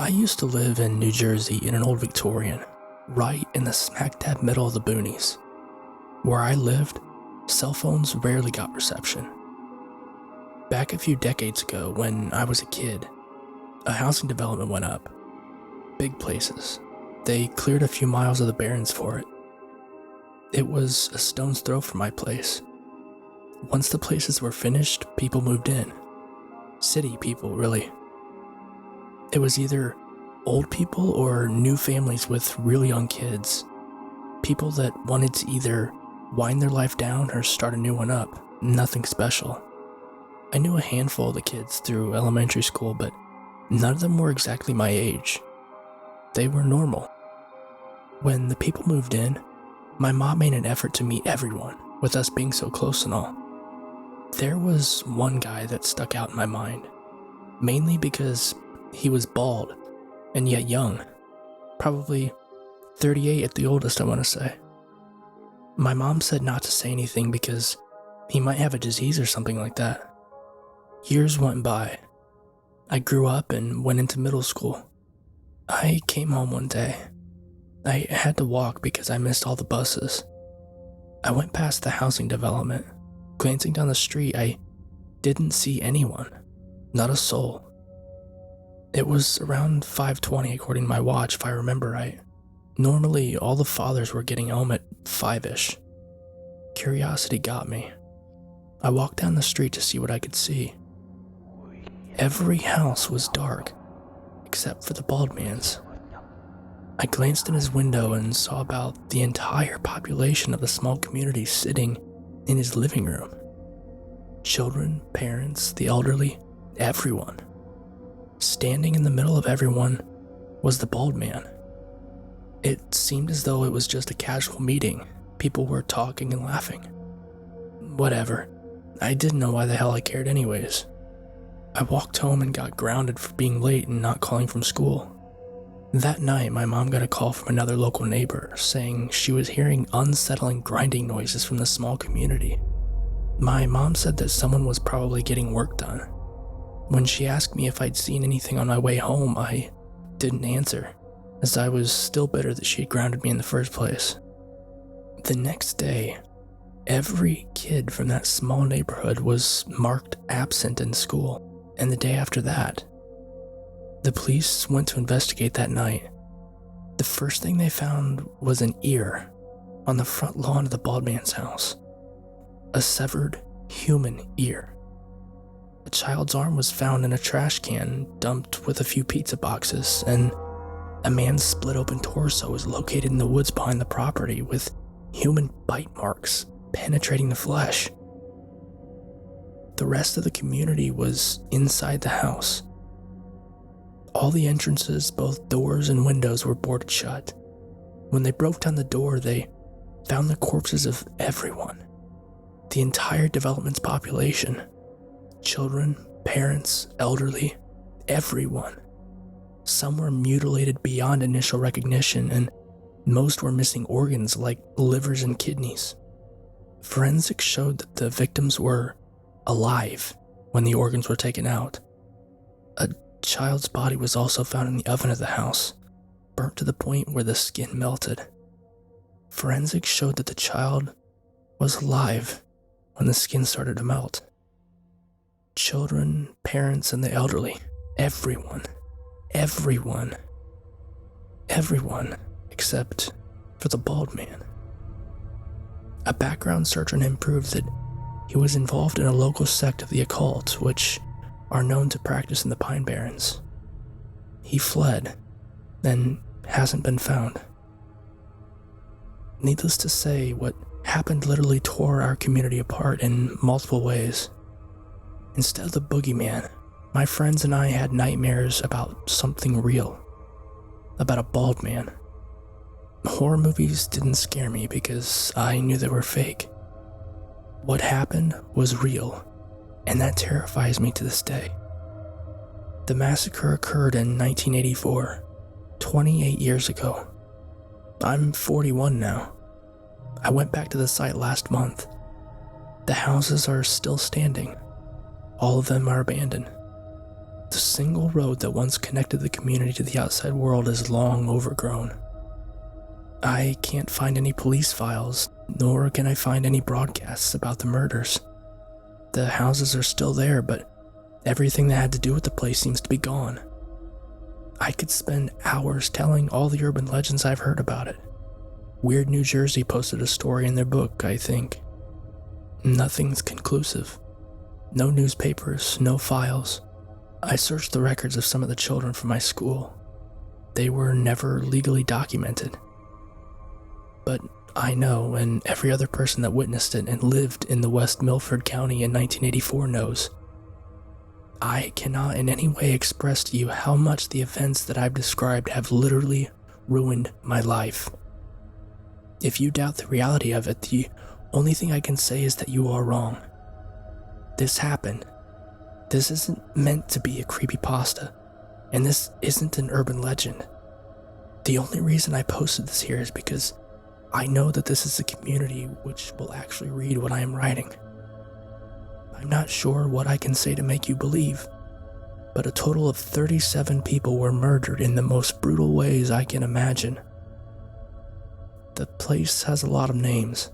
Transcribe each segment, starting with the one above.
I used to live in New Jersey in an old Victorian, right in the smack dab middle of the boonies. Where I lived, cell phones rarely got reception. Back a few decades ago, when I was a kid, a housing development went up. Big places. They cleared a few miles of the barrens for it. It was a stone's throw from my place. Once the places were finished, people moved in. City people, really. It was either old people or new families with real young kids. People that wanted to either wind their life down or start a new one up. Nothing special. I knew a handful of the kids through elementary school, but none of them were exactly my age. They were normal. When the people moved in, my mom made an effort to meet everyone, with us being so close and all. There was one guy that stuck out in my mind, mainly because he was bald and yet young, probably 38 at the oldest, I want to say. My mom said not to say anything because he might have a disease or something like that. Years went by. I grew up and went into middle school. I came home one day. I had to walk because I missed all the buses. I went past the housing development. Glancing down the street, I didn't see anyone. Not a soul. It was around 5:20 according to my watch, if I remember right. Normally, all the fathers were getting home at 5-ish. Curiosity got me. I walked down the street to see what I could see. Every house was dark, except for the bald man's. I glanced in his window and saw about the entire population of the small community sitting in his living room. Children, parents, the elderly, everyone. Standing in the middle of everyone was the bald man. It seemed as though it was just a casual meeting. People were talking and laughing. Whatever. I didn't know why the hell I cared anyways. I walked home and got grounded for being late and not calling from school. That night, my mom got a call from another local neighbor saying she was hearing unsettling grinding noises from the small community. My mom said that someone was probably getting work done. When she asked me if I'd seen anything on my way home, I didn't answer, as I was still bitter that she had grounded me in the first place. The next day, every kid from that small neighborhood was marked absent in school, and the day after that, the police went to investigate that night. The first thing they found was an ear on the front lawn of the bald man's house. A severed human ear. A child's arm was found in a trash can dumped with a few pizza boxes, and a man's split open torso was located in the woods behind the property with human bite marks penetrating the flesh. The rest of the community was inside the house. All the entrances, both doors and windows, were boarded shut. When they broke down the door, they found the corpses of everyone. The entire development's population. Children, parents, elderly, everyone. Some were mutilated beyond initial recognition, and most were missing organs like livers and kidneys. Forensics showed that the victims were alive when the organs were taken out. A child's body was also found in the oven of the house, burnt to the point where the skin melted. Forensics showed that the child was alive when the skin started to melt. Children, parents, and the elderly, everyone, except for the bald man. A background search on him proved that he was involved in a local sect of the occult, which are known to practice in the Pine Barrens. He fled, and hasn't been found. Needless to say, what happened literally tore our community apart in multiple ways. Instead of the boogeyman, my friends and I had nightmares about something real. About a bald man. Horror movies didn't scare me because I knew they were fake. What happened was real, and that terrifies me to this day. The massacre occurred in 1984, 28 years ago. I'm 41 now. I went back to the site last month. The houses are still standing. All of them are abandoned. The single road that once connected the community to the outside world is long overgrown. I can't find any police files, nor can I find any broadcasts about the murders. The houses are still there, but everything that had to do with the place seems to be gone. I could spend hours telling all the urban legends I've heard about it. Weird New Jersey posted a story in their book, I think. Nothing's conclusive. No newspapers, no files. I searched the records of some of the children from my school. They were never legally documented. But I know, and every other person that witnessed it and lived in the West Milford County in 1984 knows, I cannot in any way express to you how much the events that I've described have literally ruined my life. If you doubt the reality of it, the only thing I can say is that you are wrong. This happened. This isn't meant to be a creepypasta, and this isn't an urban legend. The only reason I posted this here is because I know that this is a community which will actually read what I am writing. I'm not sure what I can say to make you believe, but a total of 37 people were murdered in the most brutal ways I can imagine. The place has a lot of names.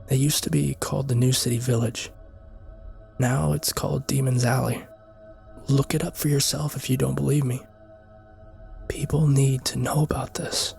It used to be called the New City Village. Now it's called Demon's Alley. Look it up for yourself if you don't believe me. People need to know about this.